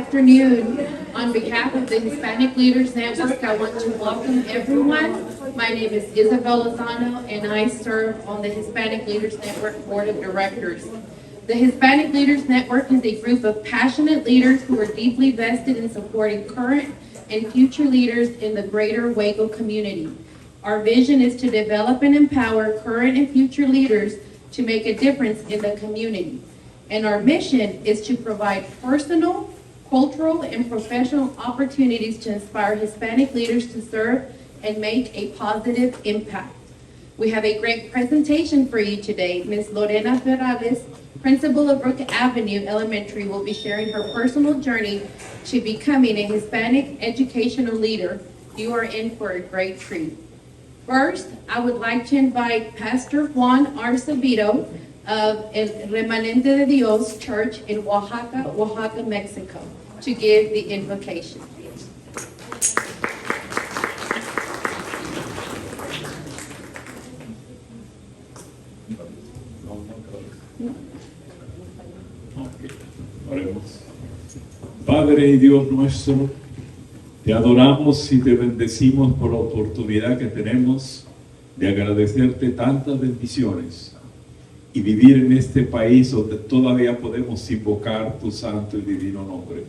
afternoon. On behalf of the Hispanic Leaders Network, I want to welcome everyone. My name is Isabel Lozano, and I serve on the Hispanic Leaders Network Board of Directors. The Hispanic Leaders Network is a group of passionate leaders who are deeply vested in supporting current and future leaders in the greater Waco community. Our vision is to develop and empower current and future leaders to make a difference in the community. And our mission is to provide personal, cultural, and professional opportunities to inspire Hispanic leaders to serve and make a positive impact. We have a great presentation for you today. Ms. Lorena Perales, principal of Brook Avenue Elementary, will be sharing her personal journey to becoming a Hispanic educational leader. You are in for a great treat. First, I would like to invite Pastor Juan Arcevito of El Remanente de Dios Church in Oaxaca, Mexico, to give the invocation. Oremos. Padre y Dios nuestro, te adoramos y te bendecimos por la oportunidad que tenemos de agradecerte tantas bendiciones y vivir en este país donde todavía podemos invocar tu santo y divino nombre.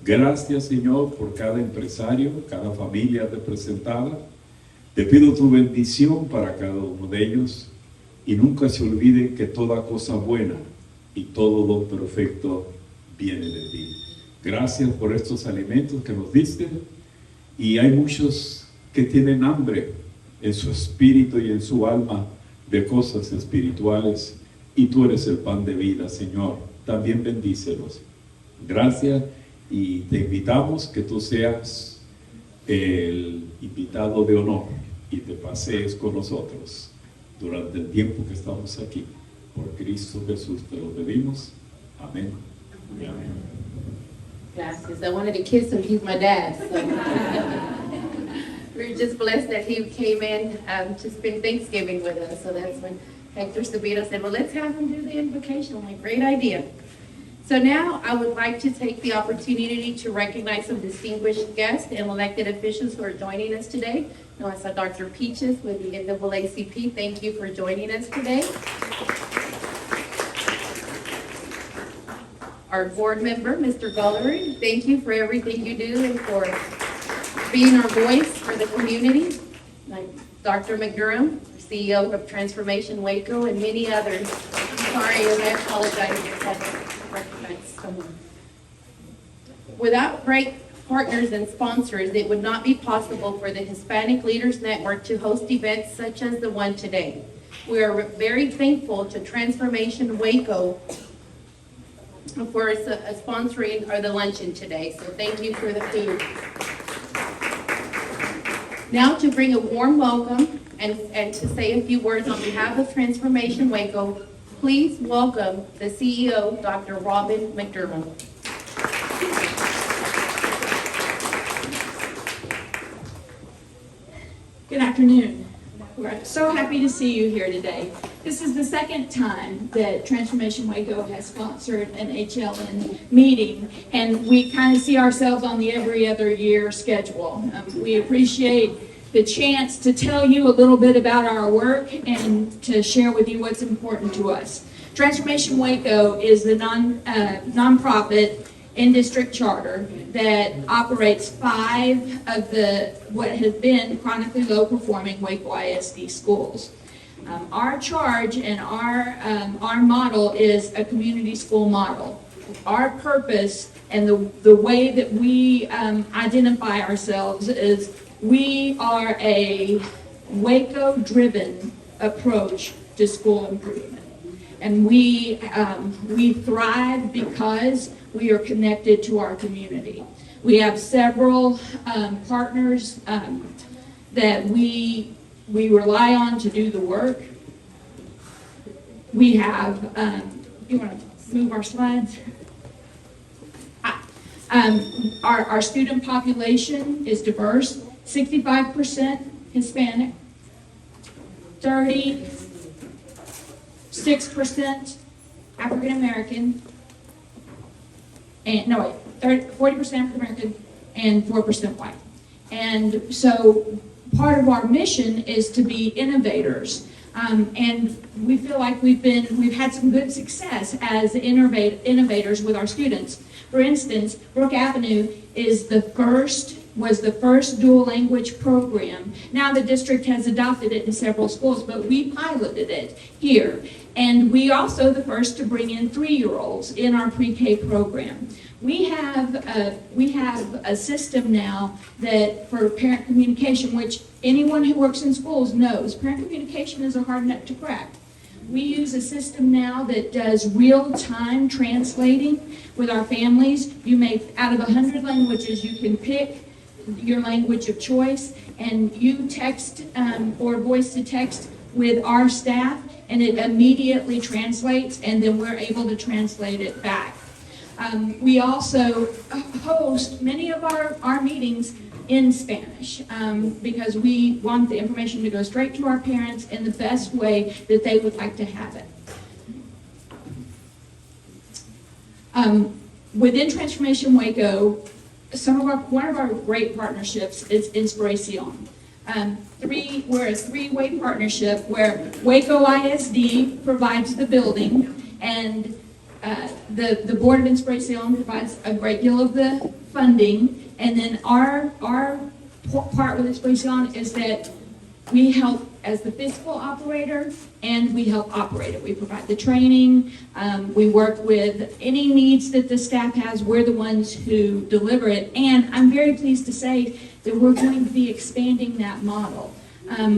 Gracias, Señor, por cada empresario, cada familia representada. Te pido tu bendición para cada uno de ellos y nunca se olviden que toda cosa buena y todo lo perfecto viene de ti. Gracias por estos alimentos que nos diste, y hay muchos que tienen hambre en su espíritu y en su alma de cosas espirituales, y tú eres el pan de vida, Señor. También bendícelos. Gracias, y te invitamos que tú seas el invitado de honor y te pasees con nosotros durante el tiempo que estamos aquí. Por Cristo Jesús te lo pedimos. Amén y amén. Gracias. I wanted to kiss him. He's my dad. So. We're just blessed that he came in to spend Thanksgiving with us. So that's when Hector Sabito said, well, let's have him do the invocation. I'm like, great idea. So now I would like to take the opportunity to recognize some distinguished guests and elected officials who are joining us today. Now I saw Dr. Peaches with the NAACP. Thank you for joining us today. Our board member, Mr. Gullery, thank you for everything you do and for being our voice for the community. Like Dr. McDurham, CEO of Transformation Waco, and many others. I'm sorry, and I apologize if I haven't recognized someone. Without great partners and sponsors, it would not be possible for the Hispanic Leaders Network to host events such as the one today. We are very thankful to Transformation Waco for sponsoring the luncheon today. So thank you for the food. Now to bring a warm welcome and to say a few words on behalf of Transformation Waco, please welcome the CEO, Dr. Robin McDermott. Good afternoon. We're so happy to see you here today. This is the second time that Transformation Waco has sponsored an HLN meeting, and we kind of see ourselves on the every other year schedule. We appreciate the chance to tell you a little bit about our work and to share with you what's important to us. Transformation Waco is the nonprofit in-district charter that operates 5 of the what has been chronically low-performing Waco ISD schools. Our charge and our model is a community school model. Our purpose and the way that we identify ourselves is we are a Waco-driven approach to school improvement. And we thrive because we are connected to our community. We have several partners that we rely on to do the work. We have, you want to move our slides? Our student population is diverse, 65% Hispanic, 36% African American, and no wait, 40% African American and 4% white. And so part of our mission is to be innovators. And we feel like we've had some good success as innovators with our students. For instance, Brook Avenue was the first dual language program. Now the district has adopted it in several schools, but we piloted it here. And we also the first to bring in 3-year-olds in our pre-K program. We have a system now that for parent communication, which anyone who works in schools knows, parent communication is a hard nut to crack. We use a system now that does real-time translating with our families. Out of 100 languages, you can pick your language of choice, and you text or voice to text with our staff, and it immediately translates, and then we're able to translate it back. We also host many of our meetings in Spanish because we want the information to go straight to our parents in the best way that they would like to have it. Within Transformation Waco, one of our great partnerships is Inspiración. We're a 3-way partnership where Waco ISD provides the building, and the Board of Inspiración provides a great deal of the funding, and then our part with Inspiración is that we help as the physical operator, and we help operate it. We provide the training, we work with any needs that the staff has. We're the ones who deliver it, and I'm very pleased to say that we're going to be expanding that model.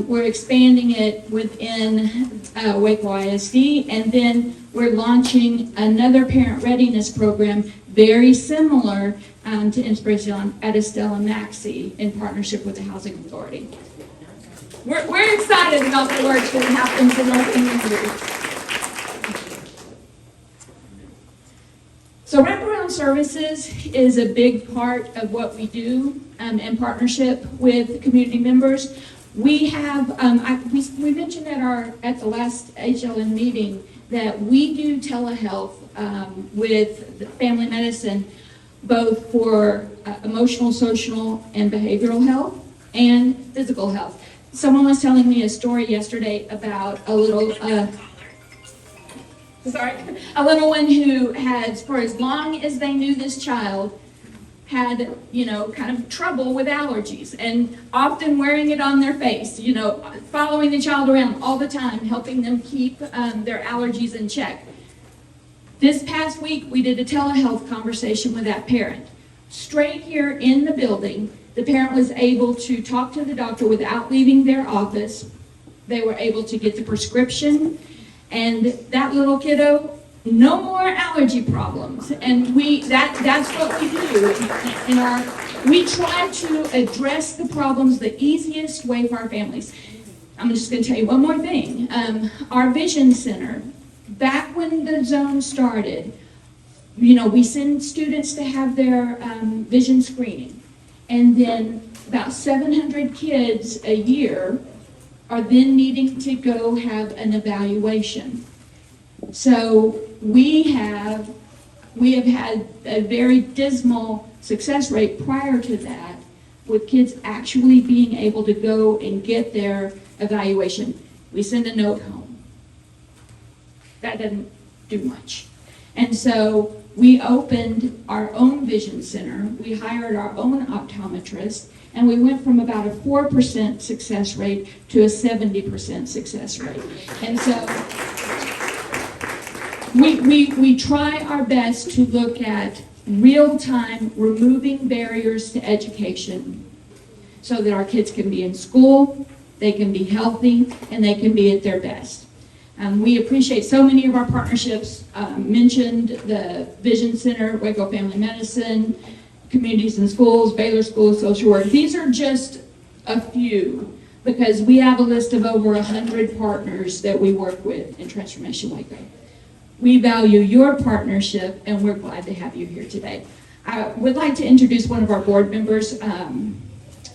We're expanding it within Waco ISD, and then we're launching another parent readiness program very similar to Inspiración at Estella Maxey in partnership with the Housing Authority. We're excited about the work that happens in our community. So wraparound services is a big part of what we do in partnership with community members. We have, we mentioned at the last HLN meeting that we do telehealth with family medicine, both for emotional, social, and behavioral health and physical health. Someone was telling me a story yesterday about a little one who had, for as long as they knew this child, had, kind of trouble with allergies, and often wearing it on their face, following the child around all the time, helping them keep their allergies in check. This past week, we did a telehealth conversation with that parent. Straight here in the building, the parent was able to talk to the doctor without leaving their office. They were able to get the prescription, and that little kiddo, no more allergy problems. And that's what we do. We try to address the problems the easiest way for our families. I'm just going to tell you one more thing. Our Vision Center, back when the zone started, we send students to have their vision screening. And then about 700 kids a year are then needing to go have an evaluation. So we have had a very dismal success rate prior to that, with kids actually being able to go and get their evaluation. We send a note home. That doesn't do much. And so we opened our own vision center. We hired our own optometrist, and we went from about a 4% success rate to a 70% success rate. And so we try our best to look at real-time removing barriers to education so that our kids can be in school, they can be healthy, and they can be at their best. We appreciate so many of our partnerships, mentioned the Vision Center, Waco Family Medicine, Communities in Schools, Baylor School of Social Work. These are just a few, because we have a list of over 100 partners that we work with in Transformation Waco. We value your partnership, and we're glad to have you here today. I would like to introduce one of our board members,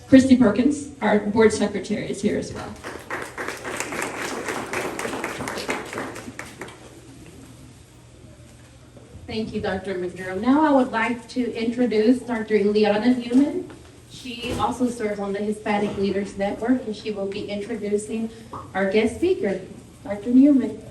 Christy Perkins, our board secretary, is here as well. Thank you, Dr. McDermott. Now I would like to introduce Dr. Ileana Newman. She also serves on the Hispanic Leaders Network, and she will be introducing our guest speaker, Dr. Newman.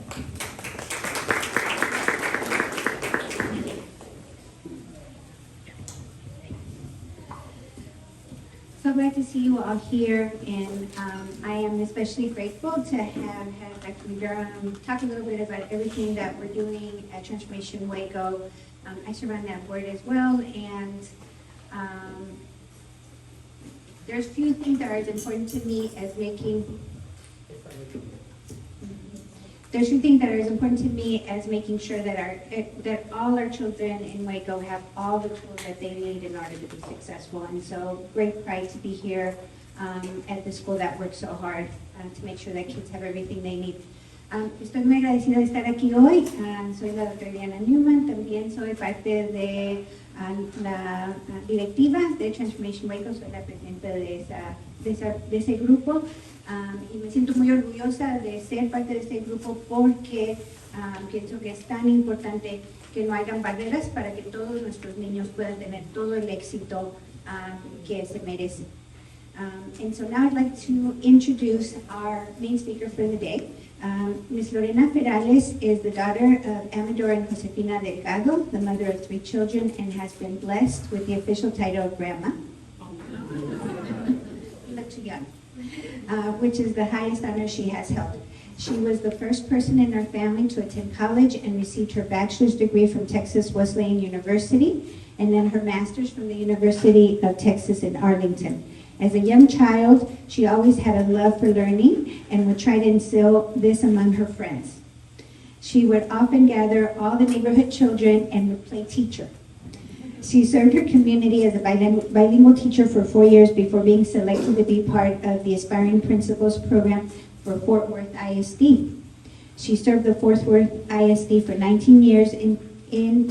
So glad to see you all here, and I am especially grateful to have had Dr. McDermott talk a little bit about everything that we're doing at Transformation Waco. I serve on that board as well, and there's few things that are as important to me as making sure that all our children in Waco have all the tools that they need in order to be successful. And so great pride to be here at the school that works so hard to make sure that kids have everything they need. Estoy muy agradecida de estar aquí hoy. Soy la doctora Diana Newman, también soy parte de la directiva de Transformation Waco, soy la presidenta de ese grupo. Y me siento muy orgullosa de ser parte de este grupo porque pienso que es tan importante que no hayan barreras para que todos nuestros niños puedan tener todo el éxito que se merecen. And so now I'd like to introduce our main speaker for the day. Ms. Lorena Perales is the daughter of Amador and Josefina Delgado, the mother of 3 children, and has been blessed with the official title of grandma. You look too young. Which is the highest honor she has held. She was the first person in her family to attend college and received her bachelor's degree from Texas Wesleyan University, and then her master's from the University of Texas in Arlington. As a young child, she always had a love for learning and would try to instill this among her friends. She would often gather all the neighborhood children and would play teacher. She served her community as a bilingual teacher for 4 years before being selected to be part of the Aspiring Principals program for Fort Worth ISD. She served the Fort Worth ISD for 19 years in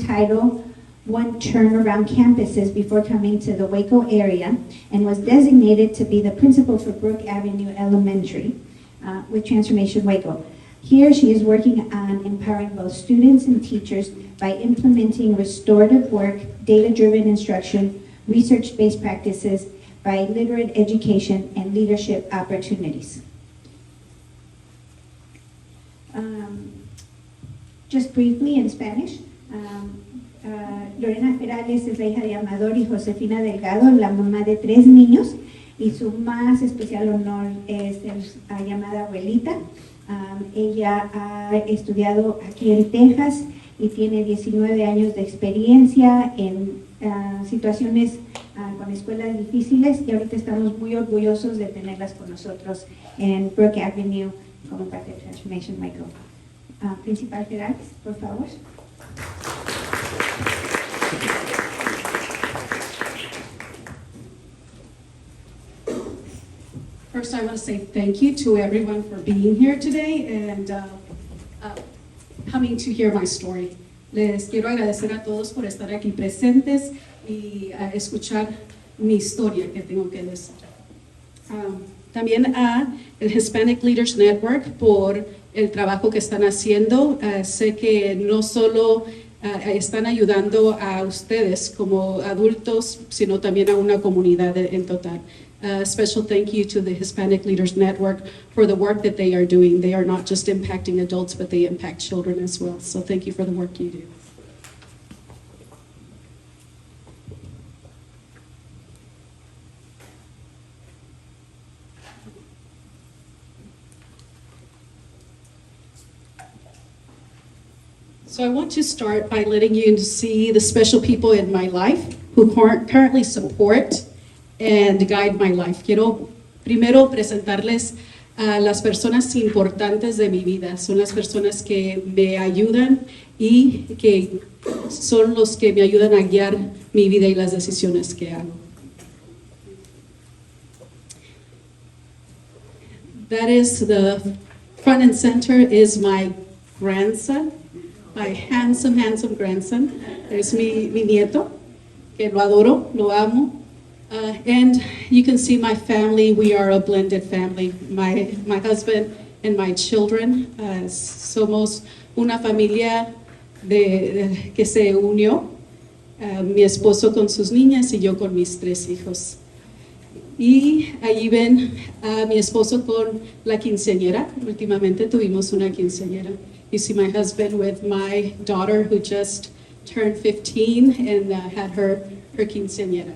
Title I turnaround campuses before coming to the Waco area, and was designated to be the principal for Brook Avenue Elementary with Transformation Waco. Here she is working on empowering both students and teachers by implementing restorative work, data-driven instruction, research-based practices, by literate education and leadership opportunities. Just briefly in Spanish, Lorena Perales es la hija de Amador y Josefina Delgado, la mamá de 3 niños, y su más especial honor es ser llamada abuelita. Ella ha estudiado aquí en Texas y tiene 19 años de experiencia en situaciones con escuelas difíciles, y ahorita estamos muy orgullosos de tenerlas con nosotros en Brook Avenue como parte de Transformation Waco. Principal Gerard, por favor. First, I want to say thank you to everyone for being here today and coming to hear my story. Les quiero agradecer a todos por estar aquí presentes y escuchar mi historia que tengo que decir. También a el Hispanic Leaders Network por el trabajo que están haciendo. Sé que no solo están ayudando a ustedes como adultos, sino también a una comunidad en total. Special thank you to the Hispanic Leaders Network for the work that they are doing. They are not just impacting adults, but they impact children as well. So thank you for the work you do. So I want to start by letting you see the special people in my life who currently support and guide my life. Quiero primero presentarles a las personas importantes de mi vida. Son las personas que me ayudan y que son los que me ayudan a guiar mi vida y las decisiones que hago. That is the front and center is my grandson, my handsome, handsome grandson. Es mi nieto, que lo adoro, lo amo. And you can see my family. We are a blended family. My husband and my children. Somos una familia que se unió, mi esposo con sus niñas y yo con mis 3 hijos. Y allí ven a mi esposo con la quinceañera. Últimamente tuvimos una quinceañera. You see my husband with my daughter who just turned 15 and had her quinceañera.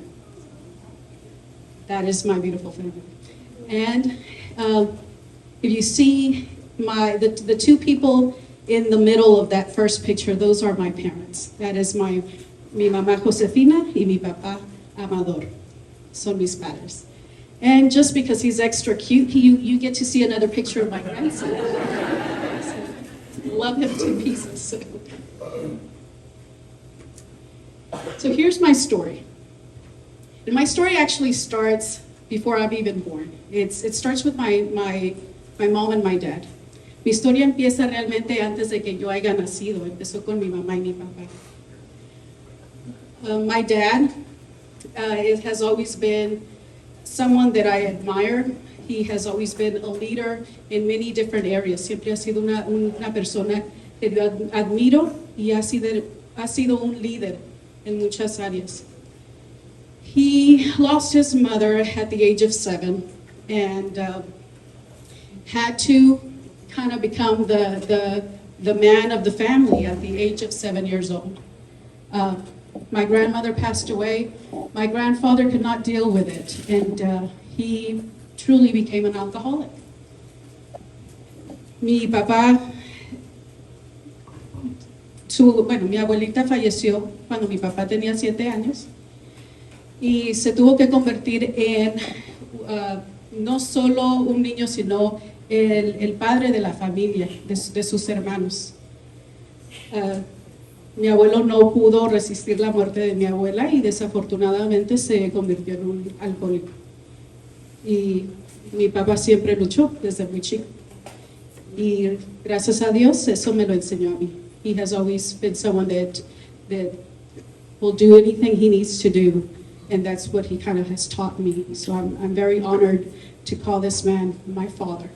That is my beautiful family. And if you see the 2 people in the middle of that first picture, those are my parents. That is mi mamá Josefina y mi papá Amador. Son mis padres. And just because he's extra cute, you get to see another picture of my grandson. So, love him to pieces. So here's my story. And my story actually starts before I'm even born. It starts with my mom and my dad. Mi historia empieza realmente antes de que yo haya nacido. Empezó con mi mamá y mi papá. My dad has always been someone that I admire. He has always been a leader in many different areas. Siempre ha sido una persona que yo admiro y ha sido un líder en muchas áreas. He lost his mother at the age of 7 and had to kind of become the man of the family at the age of 7 years old. My grandmother passed away. My grandfather could not deal with it, and he truly became an alcoholic. Mi papá, mi abuelita falleció cuando mi papá tenía 7 años y se tuvo que convertir en no solo un niño, sino el padre de la familia, de sus hermanos. Mi abuelo no pudo resistir la muerte de mi abuela y desafortunadamente se convirtió en un alcohólico. Y mi papá siempre luchó desde muy chico. Y gracias a Dios eso me lo enseñó a mí. He has always been someone that will do anything he needs to do, and that's what he kind of has taught me. So I'm very honored to call this man my father.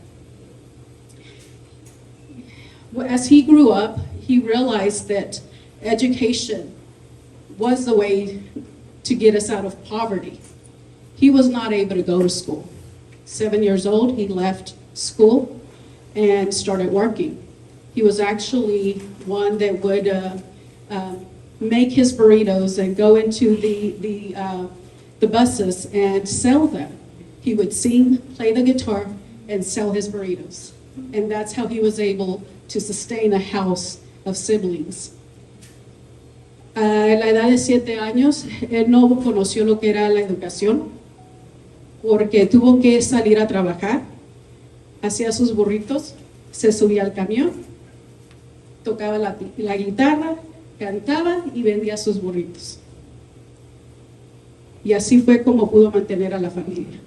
As he grew up, he realized that education was the way to get us out of poverty. He was not able to go to school. 7 years old, he left school and started working. He was actually one that would make his burritos and go into the buses and sell them. He would sing, play the guitar, and sell his burritos. And that's how he was able to sustain a house of siblings. A la edad de 7 años, él no conoció lo que era la educación, porque tuvo que salir a trabajar, hacía sus burritos, se subía al camión, tocaba la guitarra, cantaba y vendía sus burritos. Y así fue como pudo mantener a la familia.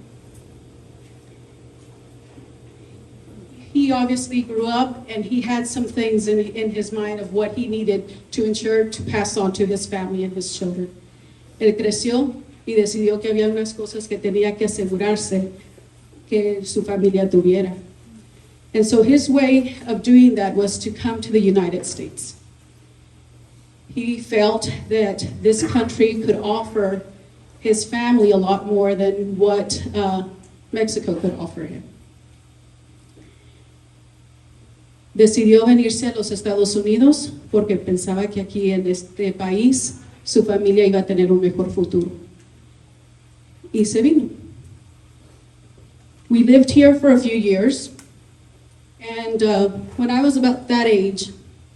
He obviously grew up and he had some things in his mind of what he needed to ensure to pass on to his family and his children. Él creció y decidió que había unas cosas que tenía que asegurarse que su familia tuviera. And so his way of doing that was to come to the United States. He felt that this country could offer his family a lot more than what Mexico could offer him. Decidió venirse a los Estados Unidos porque pensaba que aquí en este país su familia iba a tener un mejor futuro. Y se vino. We lived here for a few years, and when I was about that age,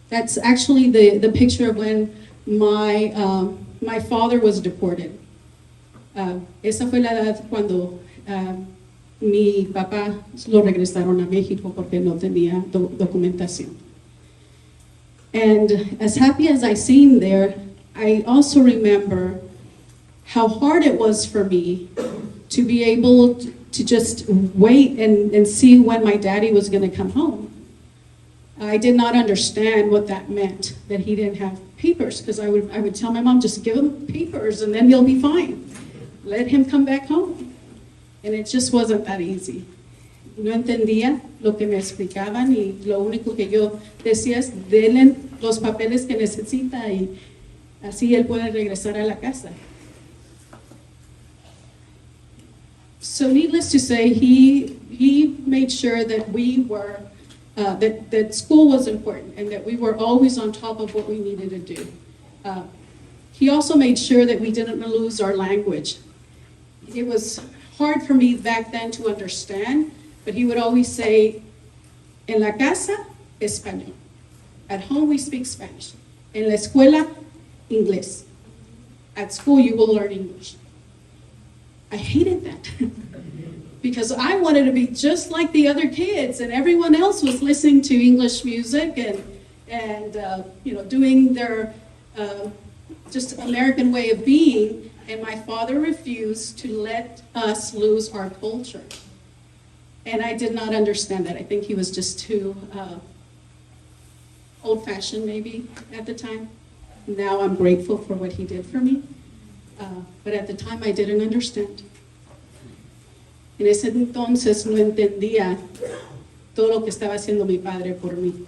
that's actually the picture of when my father was deported. Esa fue la edad cuando mi papá lo regresaron a México porque no tenía documentación. And as happy as I seemed there, I also remember how hard it was for me to be able to just wait and see when my daddy was going to come home. I did not understand what that meant, that he didn't have papers, because I would tell my mom, just give him papers and then he'll be fine. Let him come back home. And it just wasn't that easy. no entendía lo que me explicaban y lo único que yo decía es, denle los papeles que necesita y así él puede regresar a la casa. So needless to say, he made sure that we were, that school was important and that we were always on top of what we needed to do. He also made sure that we didn't lose our language. It was hard for me back then to understand, but he would always say, en la casa, español. At home, we speak Spanish. En la escuela, inglés. At school, you will learn English. I hated that because I wanted to be just like the other kids, and everyone else was listening to English music and doing their just American way of being. And my father refused to let us lose our culture. And I did not understand that. I think he was just too old-fashioned maybe at the time. Now I'm grateful for what he did for me. But at the time I didn't understand. En ese entonces no entendía todo lo que estaba haciendo mi padre por mí.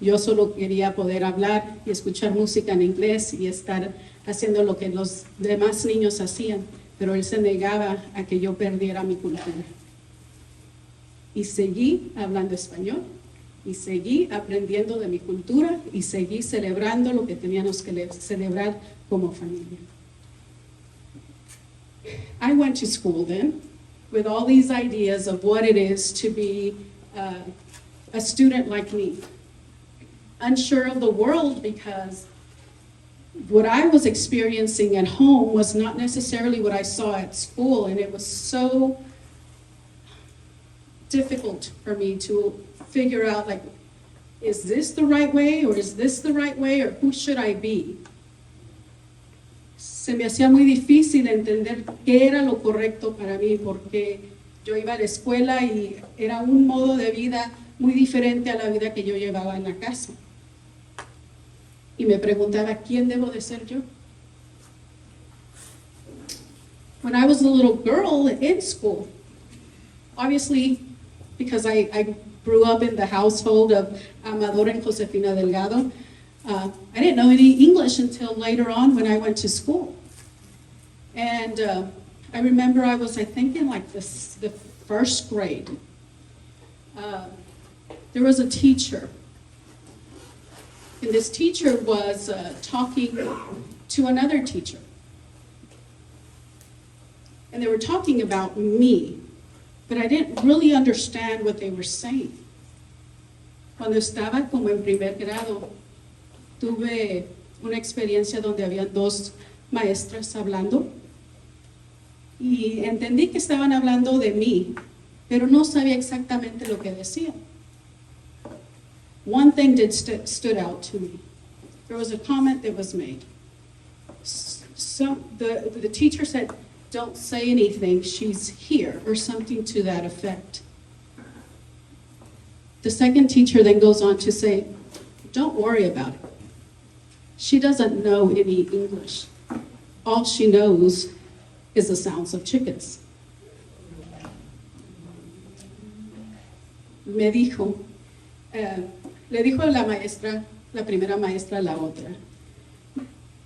Yo solo quería poder hablar y escuchar música en inglés y estar haciendo lo que los demás niños hacían, pero él se negaba a que yo perdiera mi cultura. Y seguí hablando español, y seguí aprendiendo de mi cultura, y seguí celebrando lo que teníamos que celebrar como familia. I went to school then with all these ideas of what it is to be a student like me. Unsure of the world because what I was experiencing at home was not necessarily what I saw at school, and it was so difficult for me to figure out, like, is this the right way, or is this the right way, or who should I be? Se me hacía muy difícil entender qué era lo correcto para mí, porque yo iba a la escuela y era un modo de vida muy diferente a la vida que yo llevaba en la casa. Y me preguntaba, ¿quién debo de ser yo? When I was a little girl in school, obviously, because I grew up in the household of Amador and Josefina Delgado, I didn't know any English until later on when I went to school. And I remember I was, I think, in like the first grade. There was a teacher. And this teacher was talking to another teacher. And they were talking about me, but I didn't really understand what they were saying. Cuando estaba como en primer grado, tuve una experiencia donde había dos maestras hablando y entendí que estaban hablando de mí, pero no sabía exactamente lo que decían. One thing stood out to me. There was a comment that was made. So the teacher said, "Don't say anything, she's here," or something to that effect. The second teacher then goes on to say, "Don't worry about it. She doesn't know any English. All she knows is the sounds of chickens." Me dijo, le dijo la maestra, la primera maestra a la otra,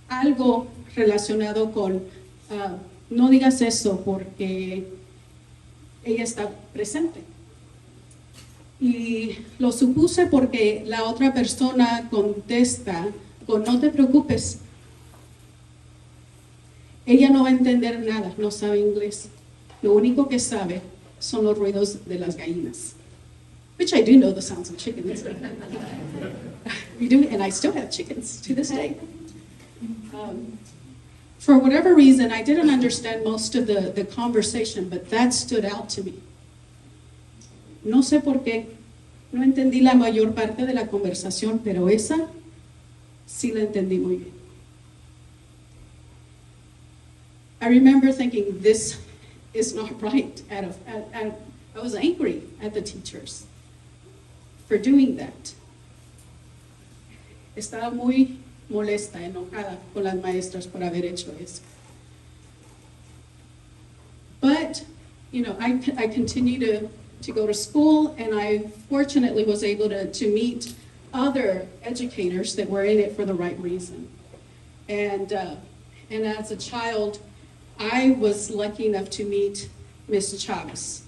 algo relacionado con, no digas eso porque ella está presente. Y lo supuse porque la otra persona contesta con, no te preocupes, ella no va a entender nada, no sabe inglés. Lo único que sabe son los ruidos de las gallinas. Which I do know the sounds of chickens. We do, and I still have chickens to this day. For whatever reason, I didn't understand most of the conversation, but that stood out to me. No sé por qué, no entendí la mayor parte de la conversación, pero esa sí la entendí muy bien. I remember thinking, this is not right. I was angry at the teachers for doing that. Estaba muy molesta, enojada con las maestras por haber hecho eso. But, I continue to to go to school, and I fortunately was able to meet other educators that were in it for the right reason. And as a child, I was lucky enough to meet Miss Chavez.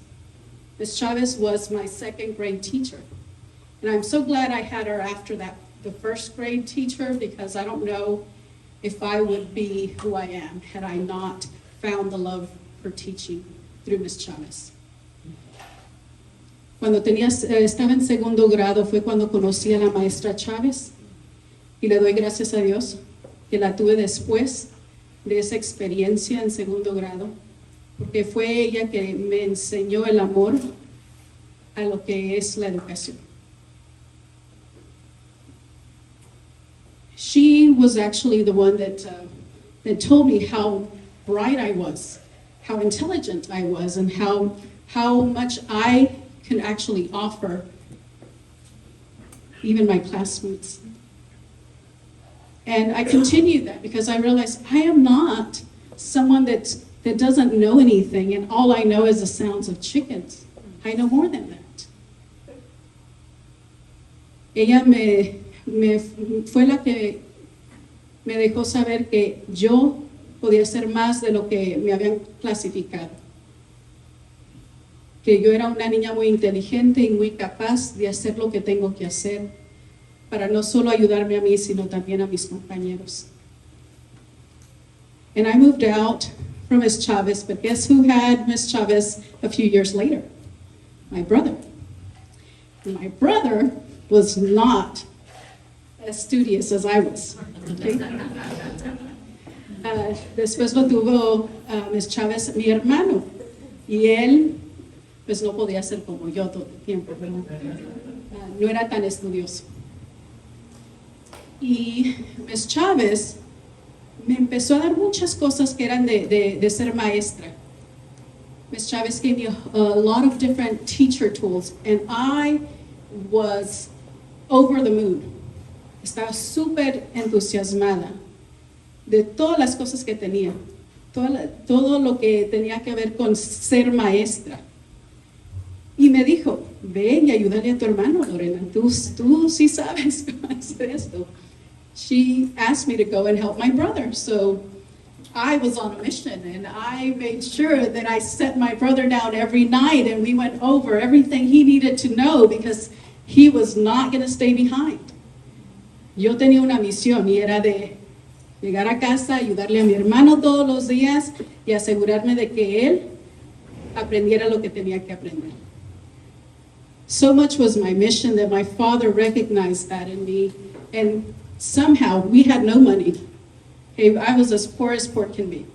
Miss Chavez was my second grade teacher. And I'm so glad I had her after that, the first grade teacher, because I don't know if I would be who I am had I not found the love for teaching through Miss Chavez. Cuando estaba en segundo grado fue cuando conocí a la maestra Chávez, y le doy gracias a Dios que la tuve después de esa experiencia en segundo grado, porque fue ella que me enseñó el amor a lo que es la educación. She was actually the one that told me how bright I was, how intelligent I was, and how much I can actually offer even my classmates. And I continued that because I realized I am not someone that doesn't know anything and all I know is the sounds of chickens. I know more than that. Ella fue la que me dejó saber que yo podía ser más de lo que me habían clasificado. Que yo era una niña muy inteligente y muy capaz de hacer lo que tengo que hacer para no solo ayudarme a mí, sino también a mis compañeros. And I moved out from Miss Chavez, but guess who had Miss Chavez a few years later? My brother. And my brother was not as studious as I was. Okay? Después lo tuvo Miss Chavez, mi hermano, y él pues no podía ser como yo todo el tiempo, ¿verdad? No era tan estudioso. Y Miss Chavez me empezó a dar muchas cosas que eran de ser maestra. Miss Chavez gave me a lot of different teacher tools, and I was over the moon. Estaba súper entusiasmada de todas las cosas que tenía, todo lo que tenía que ver con ser maestra. Y me dijo, ve y ayúdale a tu hermano, Lorena, tú sí sabes cómo hacer esto. She asked me to go and help my brother, so I was on a mission, and I made sure that I set my brother down every night, and we went over everything he needed to know because he was not going to stay behind. Yo tenía una misión y era de llegar a casa, ayudarle a mi hermano todos los días y asegurarme de que él aprendiera lo que tenía que aprender. So much was my mission that my father recognized that in me, and somehow we had no money. Okay, I was as poor can be.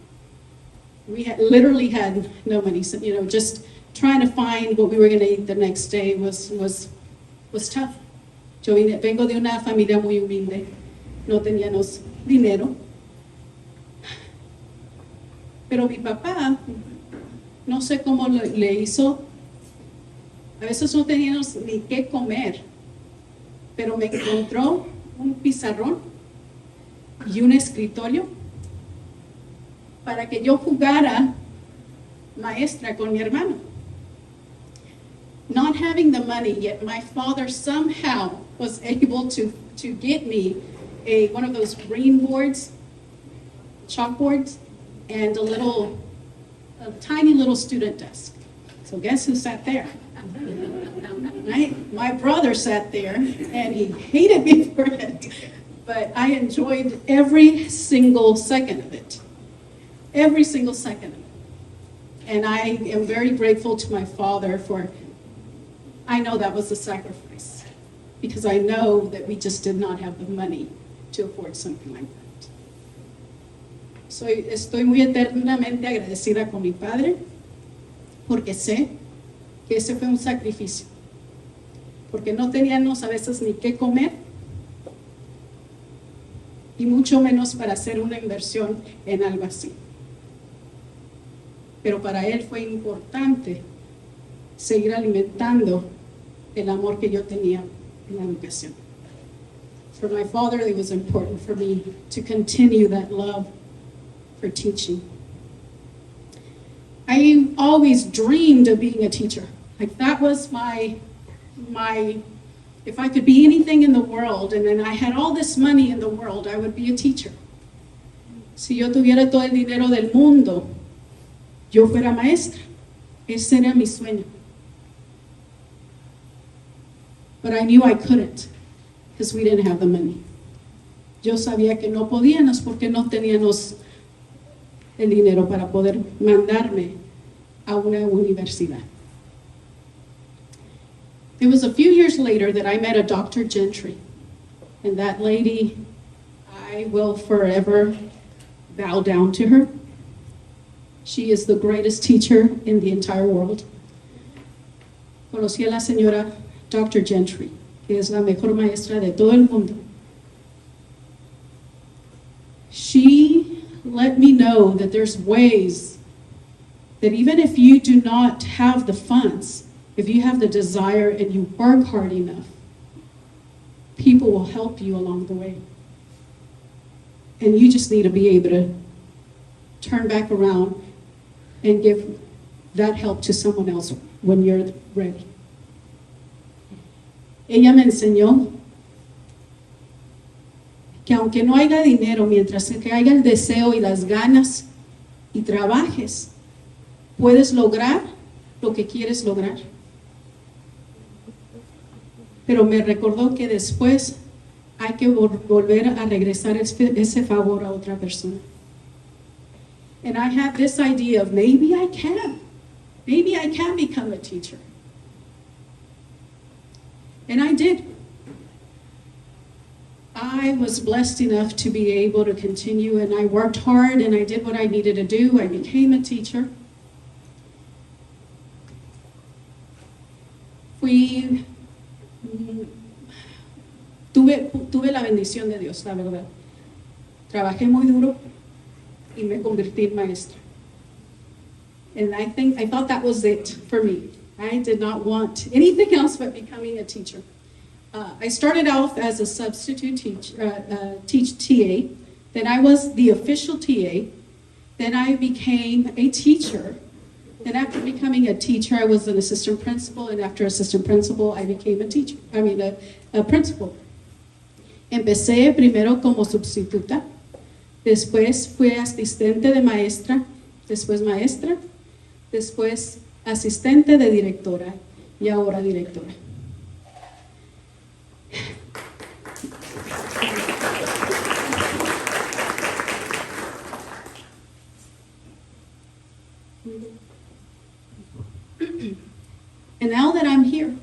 We literally had no money. So, just trying to find what we were going to eat the next day was tough. Yo vengo de una familia muy humilde. No teníamos dinero. Pero mi papá, no sé cómo le hizo. A veces no teníamos ni qué comer, pero me encontró un pizarrón y un escritorio para que yo jugara maestra con mi hermano. Not having the money, yet my father somehow was able to get me one of those green boards, chalkboards, and a tiny little student desk. So guess who sat there? Right? My brother sat there, and he hated me for it, but I enjoyed every single second of it. Every single second of it. And I am very grateful to my father I know that was a sacrifice, because I know that we just did not have the money to afford something like that. Estoy muy eternamente agradecida con mi padre, porque sé que ese fue un sacrificio, porque no teníamos a veces ni qué comer, y mucho menos para hacer una inversión en algo así. Pero para él fue importante seguir alimentando el amor que yo tenía en la educación. For my father, it was important for me to continue that love for teaching. I always dreamed of being a teacher. Like that was my, if I could be anything in the world and then I had all this money in the world, I would be a teacher. Si yo tuviera todo el dinero del mundo, yo fuera maestra. Ese era mi sueño. But I knew I couldn't because we didn't have the money. Yo sabía que no podíamos porque no teníamos el dinero para poder mandarme a una universidad. It was a few years later that I met a Dr. Gentry, and that lady, I will forever bow down to her. She is the greatest teacher in the entire world. Conocí a la señora Dr. Gentry, que es la mejor maestra de todo el mundo. She let me know that there's ways that even if you do not have the funds, if you have the desire and you work hard enough, people will help you along the way. And you just need to be able to turn back around and give that help to someone else when you're ready. Ella me enseñó que aunque no haya dinero, mientras que haya el deseo y las ganas y trabajes, puedes lograr lo que quieres lograr. Pero me recordó que después hay que volver a regresar ese favor a otra persona. And I had this idea of maybe I can become a teacher. And I did. I was blessed enough to be able to continue, and I worked hard and I did what I needed to do. I became a teacher. Tuve la bendición de Dios, la verdad. Trabajé muy duro y me convertí en maestra. And I thought that was it for me. I did not want anything else but becoming a teacher. I started off as a substitute TA. Then I was the official TA. Then I became a teacher. Then after becoming a teacher, I was an assistant principal. And after assistant principal, I became a principal. Empecé primero como sustituta. Después fui asistente de maestra. Después maestra. Después asistente de directora. Y ahora directora. And now that I'm here,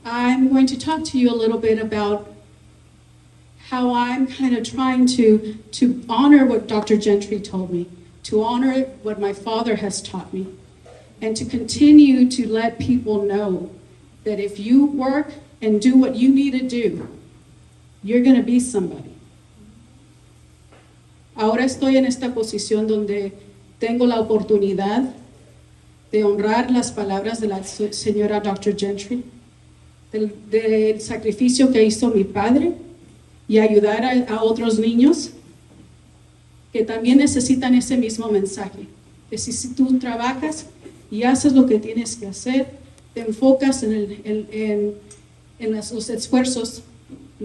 I'm going to talk to you a little bit about how I'm kind of trying to honor what Dr. Gentry told me, to honor what my father has taught me, and to continue to let people know that if you work and do what you need to do, you're going to be somebody. Ahora estoy en esta posición donde tengo la oportunidad de honrar las palabras de la señora Dr. Gentry, del sacrificio que hizo mi padre y ayudar a otros niños que también necesitan ese mismo mensaje. Que si tú trabajas y haces lo que tienes que hacer, te enfocas en los esfuerzos,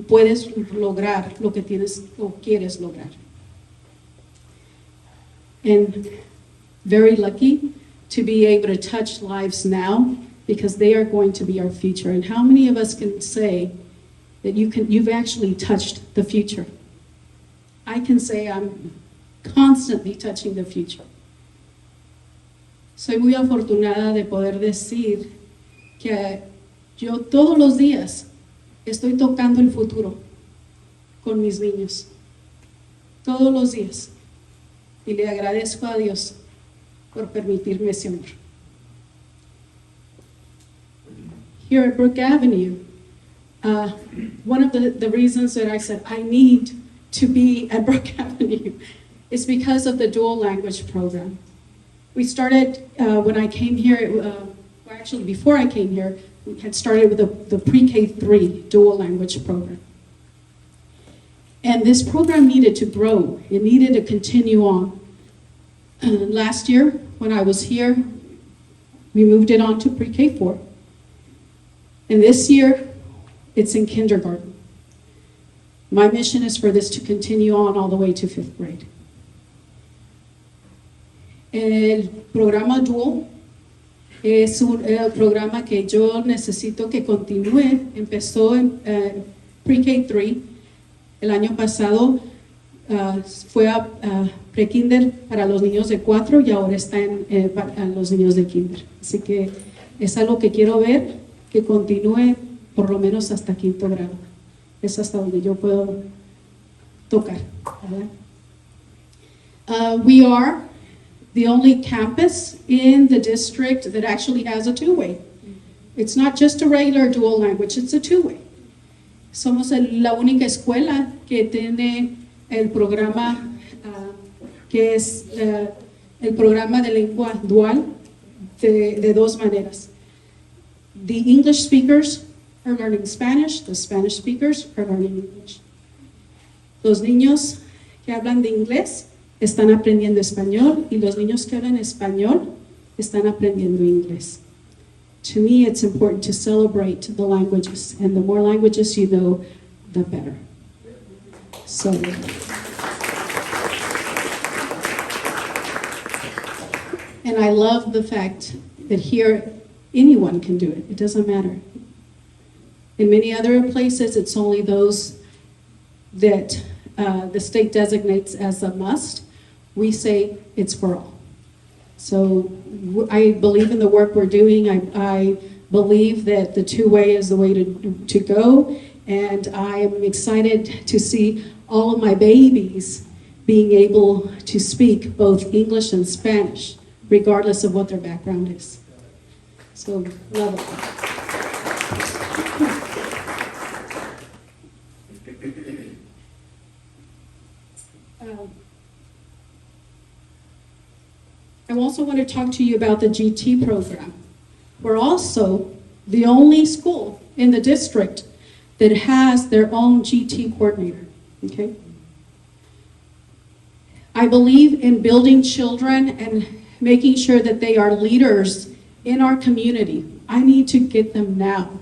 puedes lograr lo que tienes o quieres lograr. And very lucky to be able to touch lives now, because they are going to be our future. And how many of us can say that you've actually touched the future? I can say I'm constantly touching the future. Soy muy afortunada de poder decir que yo todos los días estoy tocando el futuro con mis niños. Todos los días. Y le agradezco a Dios por permitirme ese honor. Here at Brook Avenue, one of the reasons that I said I need to be at Brook Avenue is because of the dual language program. We started when I came here, actually before I came here, we had started with the pre-K3 dual language program. And this program needed to grow. It needed to continue on. Last year, when I was here, We moved it on to pre-K4. And this year, it's in kindergarten. My mission is for this to continue on all the way to 5th grade. El programa Dual es un programa que yo necesito que continúe. Empezó en pre-K3. El año pasado fue a pre-kinder para los niños de 4 y ahora está para los niños de kinder. Así que es algo que quiero ver que continúe por lo menos hasta 5º grado. Es hasta donde yo puedo tocar, ¿verdad? We are the only campus in the district that actually has a two-way. It's not just a regular dual language, it's a two-way. Somos la única escuela que tiene el programa que es el programa de lengua dual de dos maneras. The English speakers are learning Spanish, the Spanish speakers are learning English. Los niños que hablan de inglés están aprendiendo español y los niños que hablan español están aprendiendo inglés. To me, it's important to celebrate the languages, and the more languages you know, the better. So, and I love the fact that here anyone can do it. It doesn't matter. In many other places, it's only those that the state designates as a must. We say it's for all. So I believe in the work we're doing. I believe that the two-way is the way to go. And I am excited to see all of my babies being able to speak both English and Spanish, regardless of what their background is. So, love it. I also want to talk to you about the GT program. We're also the only school in the district that has their own GT coordinator, okay? I believe in building children and making sure that they are leaders in our community. I need to get them now.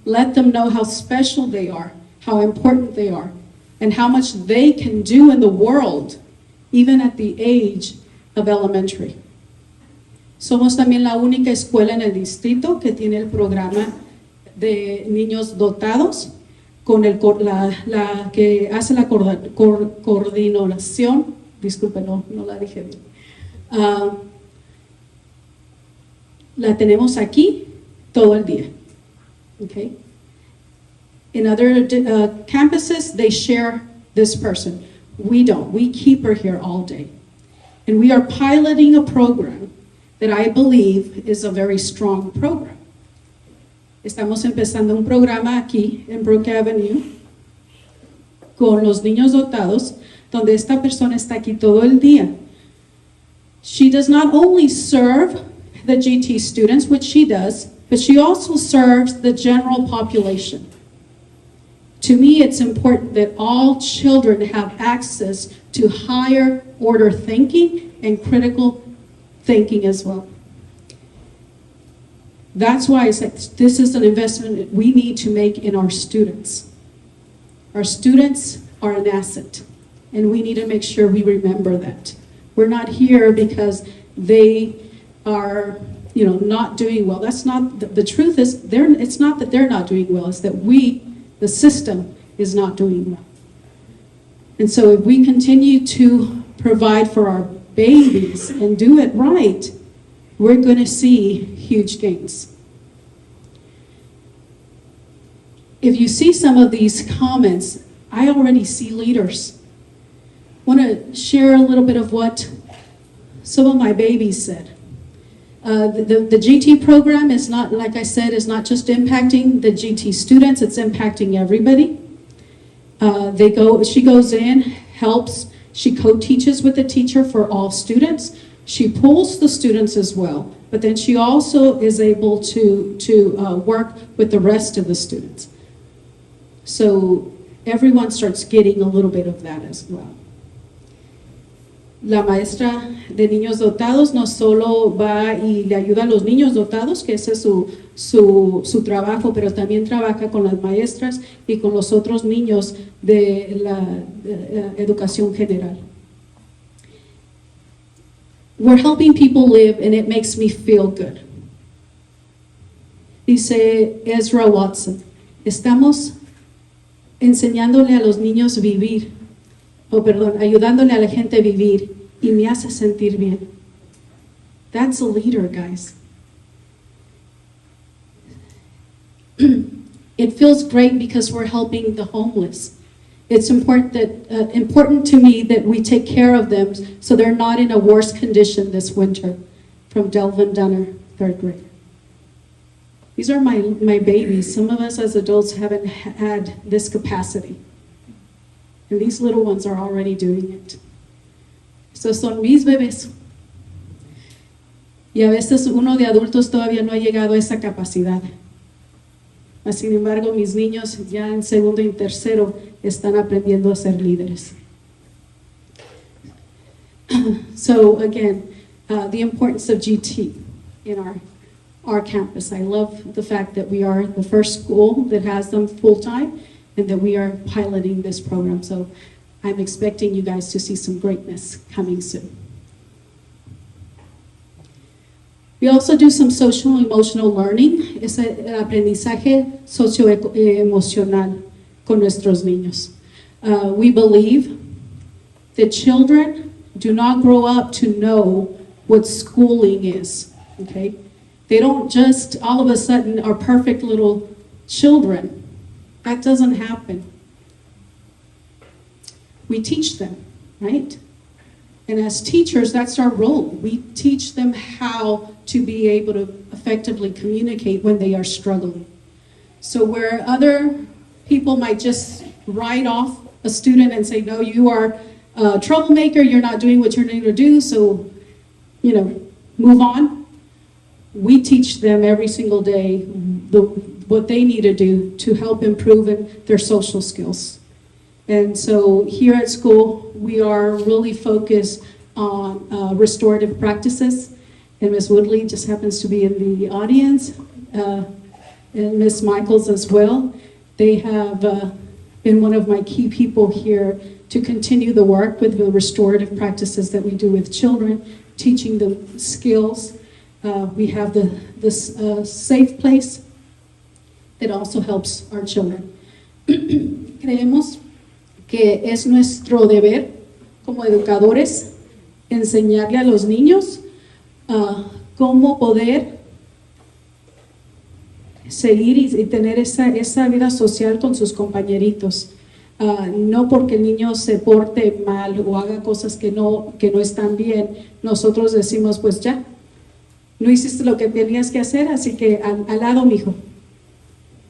Let them know how special they are, how important they are, and how much they can do in the world, even at the age of elementary. Somos también la única escuela en el distrito que tiene el programa de niños dotados con la que hace la coordinación. Disculpe, no la dije bien. La tenemos aquí todo el día. Okay? In other campuses, they share this person. We don't. We keep her here all day. And we are piloting a program that I believe is a very strong program. Estamos empezando un programa aquí en Brook Avenue con los niños dotados, donde esta persona está aquí todo el día. She does not only serve the GT students, which she does, but she also serves the general population. To me, it's important that all children have access to higher order thinking and critical thinking as well. That's why I said this is an investment that we need to make in our students. Our students are an asset, and we need to make sure we remember that. We're not here because they are, not doing well. That's not, the truth is, it's not that they're not doing well, it's that the system is not doing well. And so if we continue to provide for our babies and do it right, we're going to see huge gains. If you see some of these comments, I already see leaders. I want to share a little bit of what some of my babies said. The GT program is not, like I said, is not just impacting the GT students, it's impacting everybody. She goes in, helps, she co-teaches with the teacher for all students. She pulls the students as well, but then she also is able to work with the rest of the students. So everyone starts getting a little bit of that as well. La maestra de niños dotados no solo va y le ayuda a los niños dotados, que ese es su trabajo, pero también trabaja con las maestras y con los otros niños de la educación general. We're helping people live and it makes me feel good. Dice Ezra Watson, estamos enseñándole a los niños vivir, ayudándole a la gente a vivir y me hace sentir bien. That's a leader, guys. It feels great because we're helping the homeless. It's important to me that we take care of them so they're not in a worse condition this winter. From Delvin Dunner, 3rd grade. These are my babies. Some of us as adults haven't had this capacity. And these little ones are already doing it. Estos son mis bebés. Y a veces uno de adultos todavía no ha llegado a esa capacidad. Sin embargo, mis niños ya en segundo y tercero están aprendiendo a ser líderes. So again, the importance of GT in our campus. I love the fact that we are the first school that has them full-time and that we are piloting this program. So I'm expecting you guys to see some greatness coming soon. We also do some social and emotional learning, es el aprendizaje socioemocional con nuestros niños. We believe that children do not grow up to know what schooling is, okay? They don't just all of a sudden are perfect little children. That doesn't happen. We teach them, right? And as teachers, that's our role. We teach them how to be able to effectively communicate when they are struggling. So where other people might just write off a student and say, no, you are a troublemaker, you're not doing what you're going to do, so, move on. We teach them every single day what they need to do to help improve their social skills. And so here at school, we are really focused on restorative practices. And Ms. Woodley just happens to be in the audience, and Ms. Michaels as well. They have been one of my key people here to continue the work with the restorative practices that we do with children, teaching them skills. We have this safe place that also helps our children. Creemos que es nuestro deber como educadores enseñarle a los niños cómo poder seguir y tener esa vida social con sus compañeritos. No porque el niño se porte mal o haga cosas que no están bien, nosotros decimos, pues ya, no hiciste lo que tenías que hacer, así que al lado, mijo,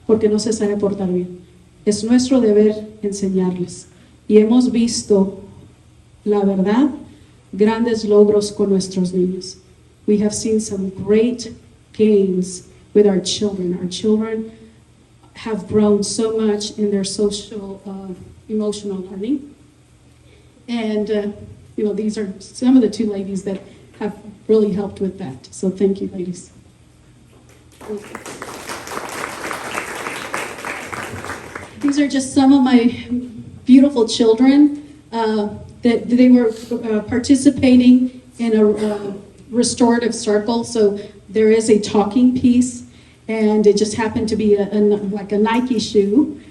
porque no se sabe portar bien. Es nuestro deber enseñarles. Y hemos visto, la verdad, grandes logros con nuestros niños. We have seen some great gains with our children. Our children have grown so much in their social, emotional learning. And, these are some of the two ladies that have really helped with that. So thank you, ladies. These are just some of my beautiful children that they were participating in a restorative circle. So there is a talking piece, and it just happened to be like a Nike shoe.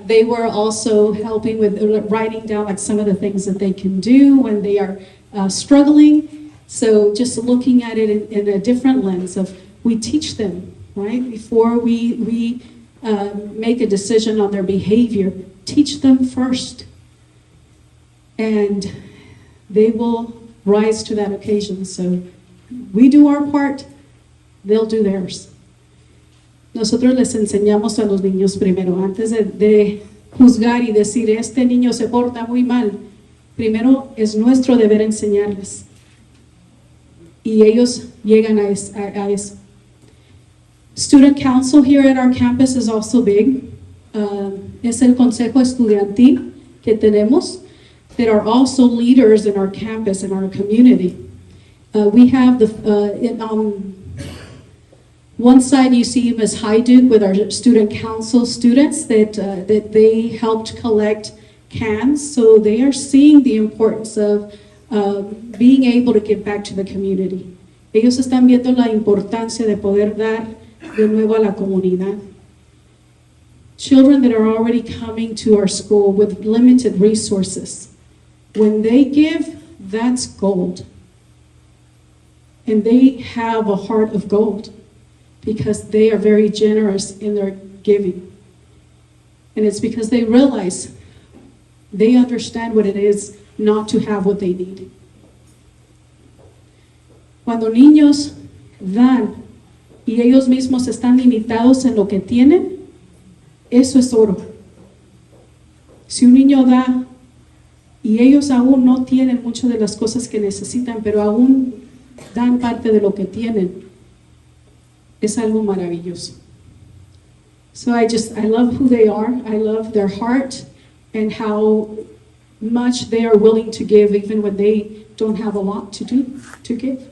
They were also helping with writing down like some of the things that they can do when they are struggling. So just looking at it in a different lens of we teach them, right? Before we make a decision on their behavior, teach them first. And they will rise to that occasion. So we do our part, they'll do theirs. Nosotros les enseñamos a los niños primero, antes de juzgar y decir, este niño se porta muy mal. Primero es nuestro deber enseñarles. Y ellos llegan a eso. Student council here at our campus is also big. Es el consejo estudiantil que tenemos. that are also leaders in our campus, in our community. We have on one side you see Ms. Hajduk with our student council students that they helped collect cans, so they are seeing the importance of being able to give back to the community. Ellos están viendo la importancia de poder dar de nuevo a la comunidad. Children that are already coming to our school with limited resources, when they give, that's gold. And they have a heart of gold because they are very generous in their giving. And it's because they realize, they understand what it is not to have what they need. Cuando niños dan y ellos mismos están limitados en lo que tienen, eso es oro. Si un niño da y ellos aún no tienen muchas de las cosas que necesitan, pero aún dan parte de lo que tienen, es algo maravilloso. So I love who they are. I love their heart and how much they are willing to give even when they don't have a lot to give.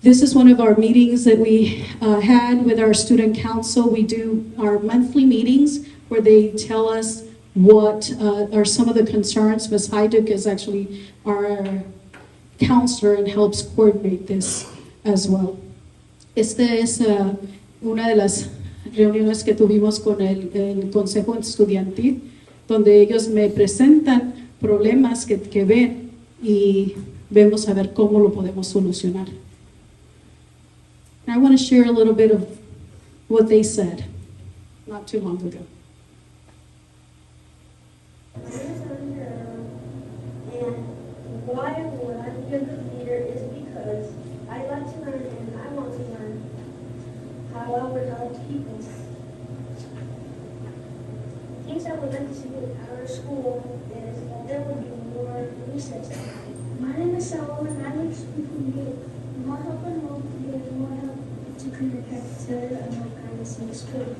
This is one of our meetings that we had with our student council. We do our monthly meetings where they tell us what are some of the concerns. Ms. Hajduk is actually our counselor and helps coordinate this as well. Esta es una de las reuniones que tuvimos con el Consejo Estudiantil, donde ellos me presentan problemas que ven y vemos a ver cómo lo podemos solucionar. And I want to share a little bit of what they said not too long ago. And why would I be a good leader is because I like to learn and I want to learn how I would help people. Things I would like to see at our school is that there would be more recess time. My name is Solomon. I like people to get more help and more to get more help to connect to and more kindness in the school.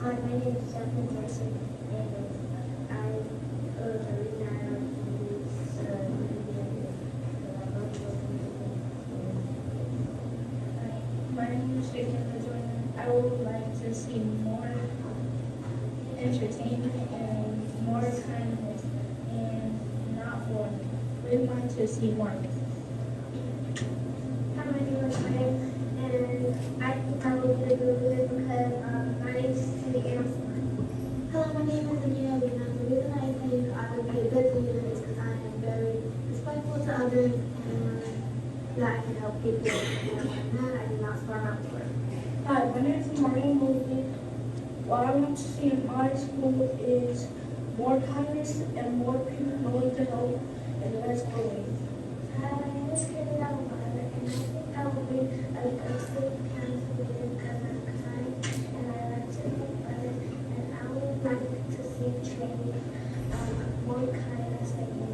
Hi, my name is Jacqueline Morrison, and the reason I love you is my name is Jacob Jordan. I would like to see more entertainment and more kindness and not war. We want to see more. Hi, my name is Maya, and I think I will be a good leader because my name is Cindy and I'm 4. Hello, my name is Anita Lena. The reason I think I would be a good leader is because I am very respectful to others and that I can help people. And that I do not start out for. Hi, my name is Maureen Mosley. What I want to see in my school is more kindness and more people willing to help and less bullying. Hi, my name is Katie Alvarez, and I think I will be a good student council because I'm kind and I like to help others, and I would like to see training more kindness and more.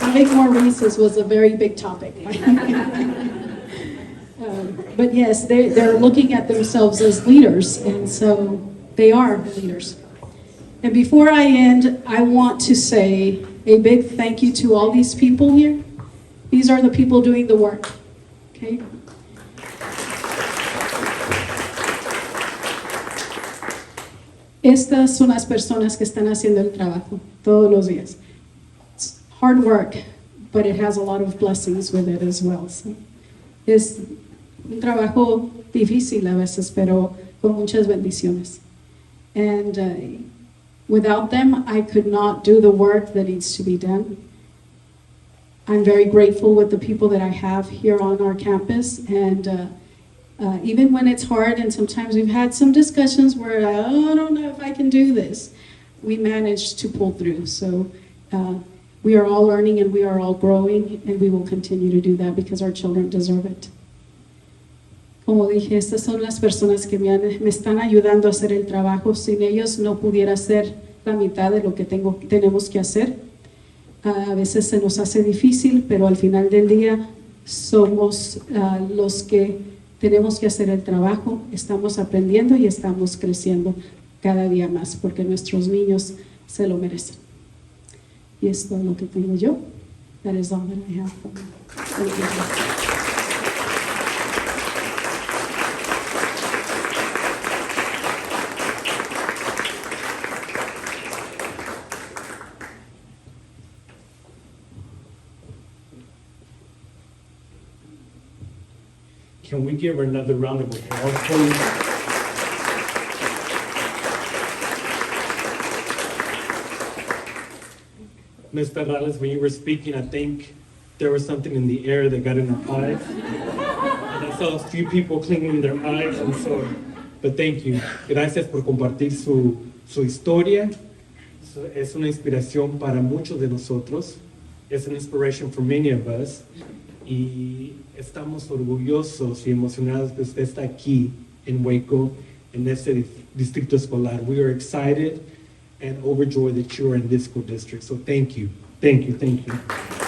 Having more races was a very big topic. But yes, they're looking at themselves as leaders, and so they are leaders. And before I end, I want to say a big thank you to all these people here. These are the people doing the work, okay? Estas son las personas que están haciendo el trabajo todos los días. It's hard work, but it has a lot of blessings with it as well. So, es un trabajo difícil a veces, pero con muchas bendiciones. And without them, I could not do the work that needs to be done. I'm very grateful with the people that I have here on our campus, and even when it's hard, and sometimes we've had some discussions where I don't know if I can do this, we managed to pull through. So we are all learning and we are all growing, and we will continue to do that because our children deserve it. Como dije, estas son las personas que me están ayudando a hacer el trabajo. Sin ellos no pudiera hacer la mitad de lo que tenemos que hacer. A veces se nos hace difícil, pero al final del día somos los que tenemos que hacer el trabajo, estamos aprendiendo y estamos creciendo cada día más porque nuestros niños se lo merecen. Y es todo lo que tengo yo. That is all that I have for you. Thank you. Can we give her another round of applause, please? Ms. Perales, when you were speaking, I think there was something in the air that got in her eyes. And I saw a few people cleaning their eyes, and so, but thank you. Gracias por compartir su historia. Es una inspiración para muchos de nosotros. It's an inspiration for many of us. Y estamos orgullosos y emocionados que usted está aquí en Waco, en este distrito escolar. We are excited and overjoyed that you are in this school district. So thank you, thank you, thank you.